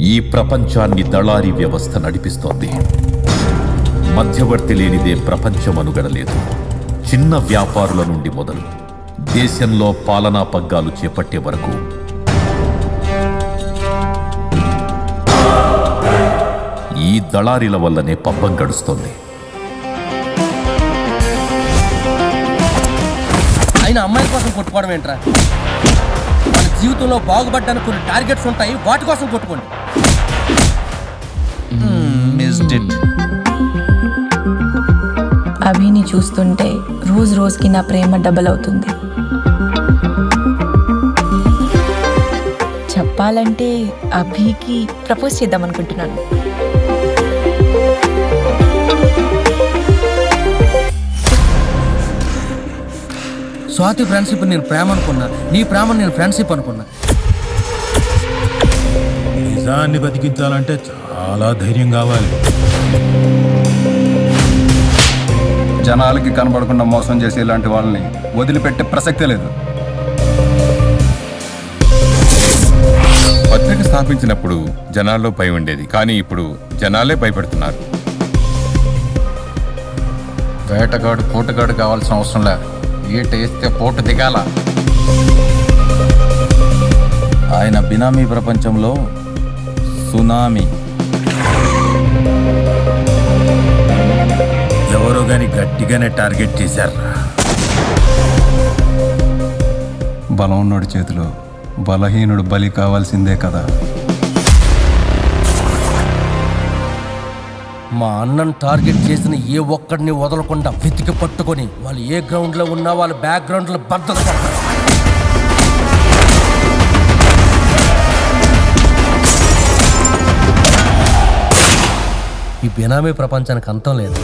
ఈ ప్రపంచాన్ని దళారీ వ్యవస్థ నడిపిస్తోంది. మధ్యవర్తి లేనిదే ప్రపంచం అనుగడలేదు. చిన్న వ్యాపారుల నుండి మొదలు దేశంలో పాలనా పగ్గాలు చేపట్టే వరకు ఈ దళారీల వల్లనే పబ్బం గడుస్తోంది. ఆయన అమ్మాయి కోసం కొట్టుకోవడం ఏంట్రా? మన జీవితంలో బాగుపడ్డానికి కొన్ని టార్గెట్స్ ఉంటాయి, వాటి కోసం కొట్టుకోండి. అభిని చూస్తుంటే రోజు రోజుకి నా ప్రేమ డబల్ అవుతుంది. చెప్పాలంటే అభికి ప్రపోజ్ చేద్దాం అనుకుంటున్నాను. స్వాతి ఫ్రెండ్షిప్ నేను ప్రేమ అనుకున్నా, నీ ప్రేమ నేను ఫ్రెండ్షిప్ అనుకున్నా. నిజాన్ని బతికించాలంటే చాలా ధైర్యం కావాలి. జనాలకి కనబడకుండా మోసం చేసే ఇలాంటి వాళ్ళని వదిలిపెట్టే ప్రసక్తే లేదు. పత్రిక స్థాపించినప్పుడు జనాల్లో భయం ఉండేది, కానీ ఇప్పుడు జనాలే భయపడుతున్నారు. వేటగాడు పోటుగాడు కావాల్సిన అవసరం లేదు, ఈట వేస్తే పోటు దిగాల. ఆయన బినామీ ప్రపంచంలో సునామీ. ఎవరో గాని గట్టిగానే టార్గెట్ చేశారు. బలం ఉన్నోడి చేతిలో బలహీనుడు బలి కావాల్సిందే కదా. మా అన్నను టార్గెట్ చేసిన ఏ ఒక్కడిని వదలకుండా వెతికి పట్టుకొని వాళ్ళు ఏ గ్రౌండ్లో ఉన్నా వాళ్ళ బ్యాక్గ్రౌండ్లో భద్రత పడతారు. ఈ బినామీ ప్రపంచానికి అంతం లేదు.